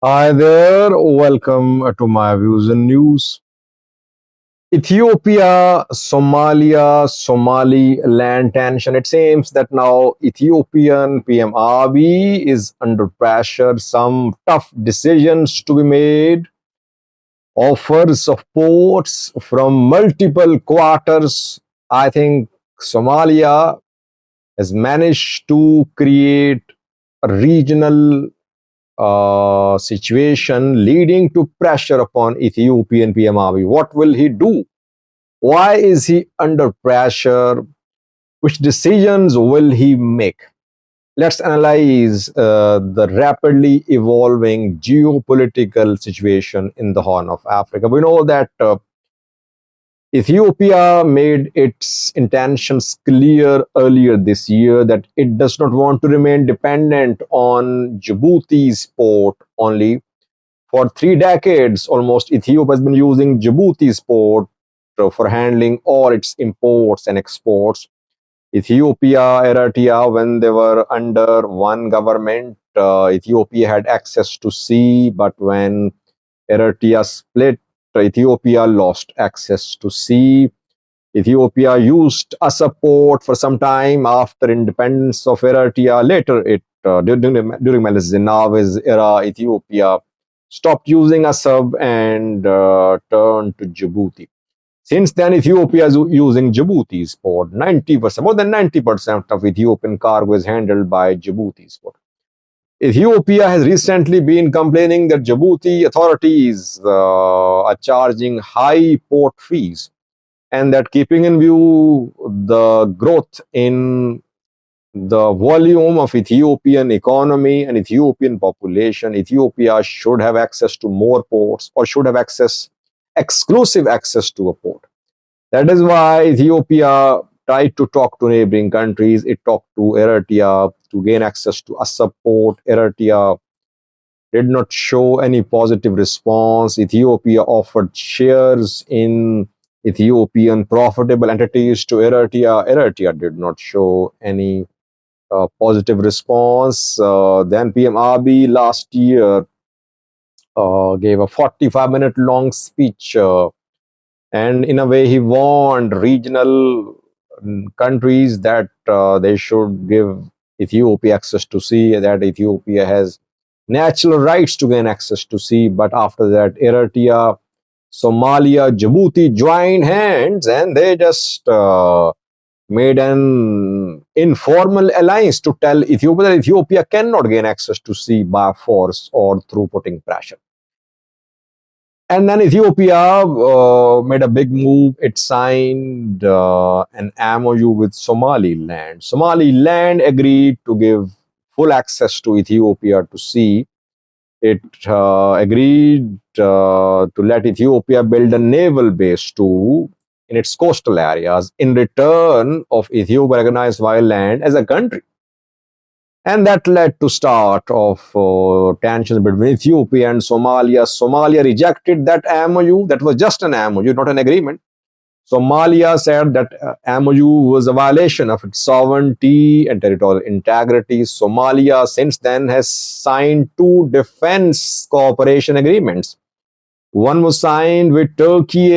Hi there, welcome to my views and news. Ethiopia, Somalia, Somaliland tension. It seems that now Ethiopian PM Abiy is under pressure. Some tough decisions to be made. Offers of ports from multiple quarters. I think Somalia has managed to create a regional situation leading to pressure upon Ethiopian PM Abiy. What will he do? Why is he under pressure? Which decisions will he make? Let's analyze the rapidly evolving geopolitical situation in the Horn of Africa. We know that Ethiopia made its intentions clear earlier this year that it does not want to remain dependent on Djibouti's port only. For 3 decades, almost, Ethiopia has been using Djibouti's port for handling all its imports and exports. Ethiopia, Eritrea, when they were under one government, Ethiopia had access to sea, but when Eritrea split, Ethiopia lost access to sea. Ethiopia used a support for some time after independence of Eritrea. Later, during Meles Zenaw's era, Ethiopia stopped using Assab and turned to Djibouti. Since then, Ethiopia is using Djibouti's port. 90%, more than 90% of Ethiopian cargo is handled by Djibouti's port. Ethiopia has recently been complaining that Djibouti authorities are charging high port fees, and that keeping in view the growth in the volume of Ethiopian economy and Ethiopian population, Ethiopia should have access to more ports or should have exclusive access to a port. That is why Ethiopia tried to talk to neighboring countries. It talked to Eritrea to gain access to Assab port. Eritrea did not show any positive response. Ethiopia offered shares in Ethiopian profitable entities to Eritrea. Eritrea did not show any positive response. Then PM Abiy last year gave a 45-minute long speech, and in a way he warned regional countries that they should give Ethiopia access to sea, that Ethiopia has natural rights to gain access to sea. But after that, Eritrea, Somalia, Djibouti joined hands and they just made an informal alliance to tell Ethiopia that Ethiopia cannot gain access to sea by force or through putting pressure. And then Ethiopia made a big move. It signed an MoU with Somaliland. Somaliland agreed to give full access to Ethiopia to sea. It agreed to let Ethiopia build a naval base too in its coastal areas in return of Ethiopia recognized land as a country. And that led to start of tensions between Ethiopia and Somalia. Somalia rejected that MoU. That was just an MoU, not an agreement. Somalia said that MoU was a violation of its sovereignty and territorial integrity. Somalia since then has signed 2 defense cooperation agreements. One was signed with Turkey.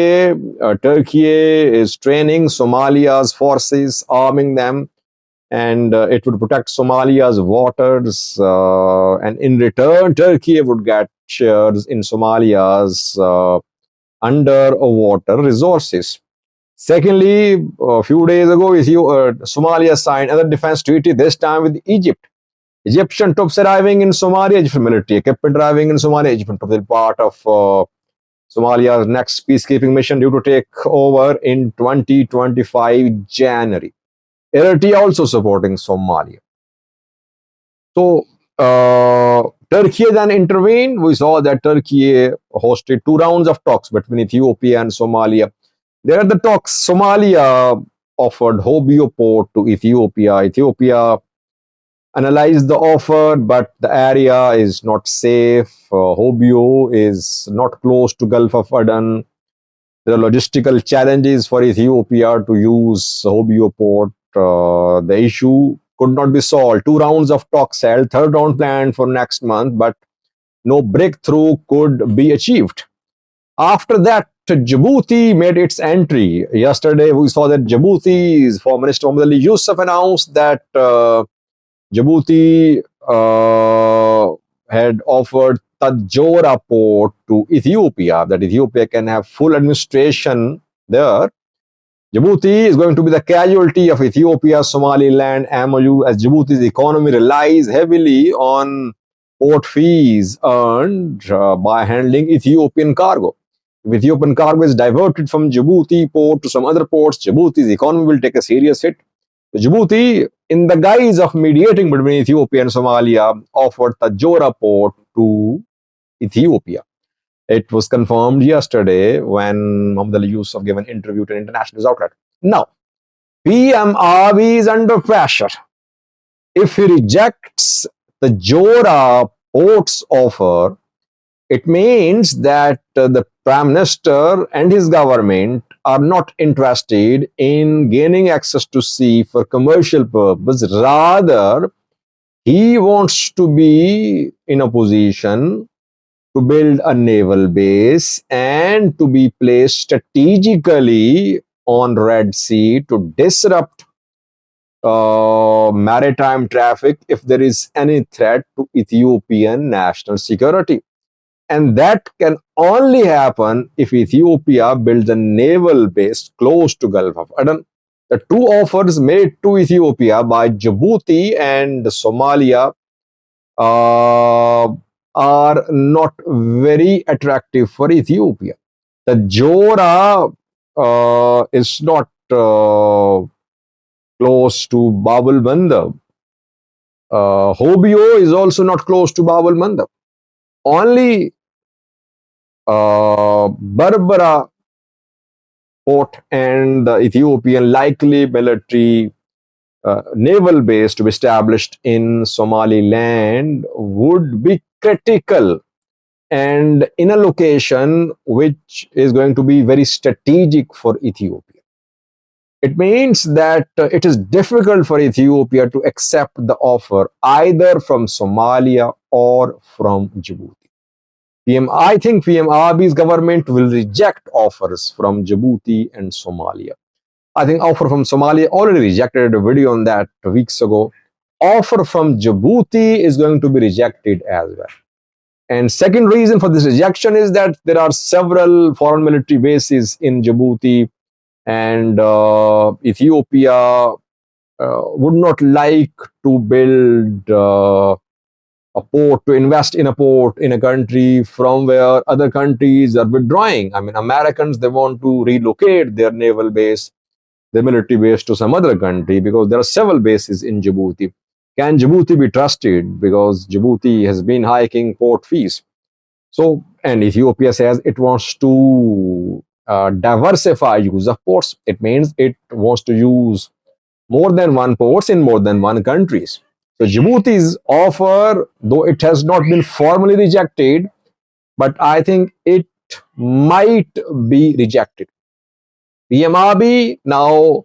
Turkey is training Somalia's forces, arming them, and it would protect Somalia's waters. And in return, Turkey would get shares in Somalia's underwater resources. Secondly, a few days ago, Somalia signed another defense treaty, this time with Egypt. Egyptian troops arriving in Somalia, Egyptian military equipment arriving in Somalia. Egyptian troops will be part of Somalia's next peacekeeping mission due to take over in 2025 January. Eritrea also supporting Somalia. So Turkey then intervened. We saw that Turkey hosted 2 rounds of talks between Ethiopia and Somalia. There are the talks. Somalia offered Hobyo port to Ethiopia. Ethiopia analyzed the offer, but the area is not safe. Hobyo is not close to Gulf of Aden. There are logistical challenges for Ethiopia to use Hobyo port. The issue could not be solved. 2 rounds of talks held, 3rd round planned for next month, but no breakthrough could be achieved. After that, Djibouti made its entry. Yesterday, we saw that Djibouti's Foreign Minister Mohamed Ali Yusuf announced that Djibouti had offered Tajora port to Ethiopia, that Ethiopia can have full administration there. Djibouti is going to be the casualty of Ethiopia's Somaliland MoU, as Djibouti's economy relies heavily on port fees earned by handling Ethiopian cargo. If Ethiopian cargo is diverted from Djibouti port to some other ports, Djibouti's economy will take a serious hit. Djibouti, in the guise of mediating between Ethiopia and Somalia, offered Tajora port to Ethiopia. It was confirmed yesterday when Mohamed Ali Yusuf gave an interview to an international news outlet. Now, PM Abiy is under pressure. If he rejects the Jora port's offer, it means that the Prime Minister and his government are not interested in gaining access to sea for commercial purpose. Rather, he wants to be in a position to build a naval base and to be placed strategically on Red Sea to disrupt maritime traffic if there is any threat to Ethiopian national security. And that can only happen if Ethiopia builds a naval base close to Gulf of Aden. The two offers made to Ethiopia by Djibouti and Somalia are not very attractive for Ethiopia. The Jora is not close to Bab el-Mandab. Hobyo is also not close to Bab el-Mandab. Only Berbera port and the Ethiopian likely military naval base to be established in Somaliland would be critical and in a location which is going to be very strategic for Ethiopia. It means that it is difficult for Ethiopia to accept the offer either from Somalia or from Djibouti. I think PM Abiy's government will reject offers from Djibouti and Somalia. I think offer from Somalia already rejected a video on that weeks ago. Offer from Djibouti is going to be rejected as well. And second reason for this rejection is that there are several foreign military bases in Djibouti, and Ethiopia would not like to build a port, to invest in a port in a country from where other countries are withdrawing. I mean, Americans, they want to relocate their naval base, their military base to some other country because there are several bases in Djibouti. Can Djibouti be trusted? Because Djibouti has been hiking port fees. So, and Ethiopia says it wants to diversify use of ports. It means it wants to use more than one ports in more than one countries. So Djibouti's offer, though it has not been formally rejected, but I think it might be rejected. PM Abiy, now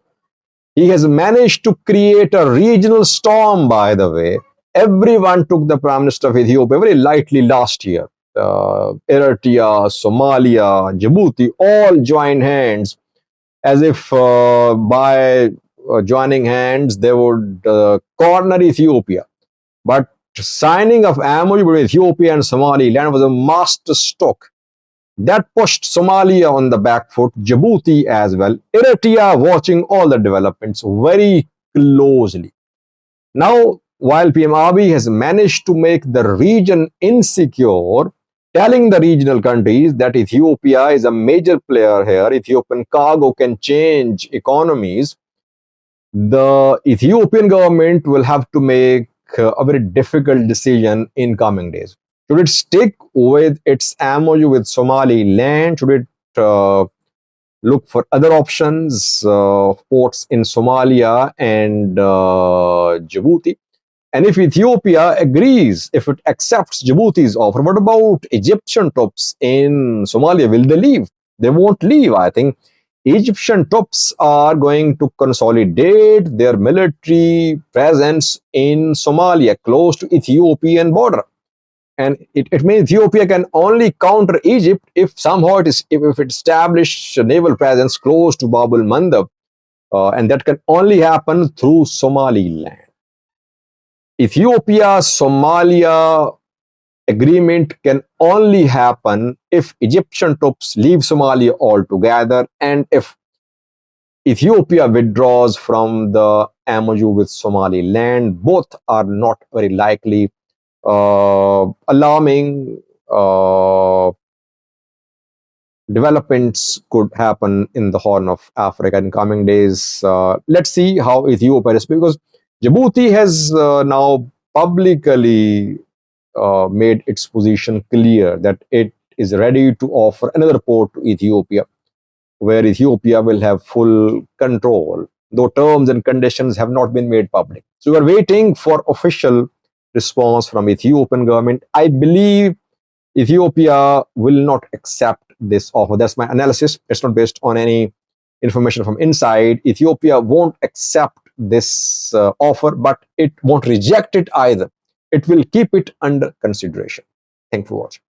he has managed to create a regional storm, by the way. Everyone took the Prime Minister of Ethiopia very lightly last year. Eritrea, Somalia, Djibouti all joined hands as if by joining hands they would corner Ethiopia. But signing of MoU between Ethiopia and Somaliland was a master stroke. That pushed Somalia on the back foot, Djibouti as well. Eritrea watching all the developments very closely. Now, while PM Abiy has managed to make the region insecure, telling the regional countries that Ethiopia is a major player here, Ethiopian cargo can change economies, the Ethiopian government will have to make a very difficult decision in coming days. Should it stick with its MoU with Somaliland? Should it look for other options, ports in Somalia and Djibouti? And if Ethiopia agrees, if it accepts Djibouti's offer, what about Egyptian troops in Somalia? Will they leave? They won't leave, I think. Egyptian troops are going to consolidate their military presence in Somalia, close to Ethiopian border. And it means Ethiopia can only counter Egypt if somehow if it establishes a naval presence close to Bab el Mandab, and that can only happen through Somaliland. Ethiopia Somalia agreement can only happen if Egyptian troops leave Somalia altogether and if Ethiopia withdraws from the MoU with Somaliland. Both are not very likely. Alarming developments could happen in the Horn of Africa in coming days. Let's see how Ethiopia is, because Djibouti has now publicly made its position clear that it is ready to offer another port to Ethiopia, where Ethiopia will have full control, though terms and conditions have not been made public. So we are waiting for official response from Ethiopian government. I believe Ethiopia will not accept this offer. That's my analysis. It's not based on any information from inside. Ethiopia won't accept this offer, but it won't reject it either. It will keep it under consideration. Thank you for watching.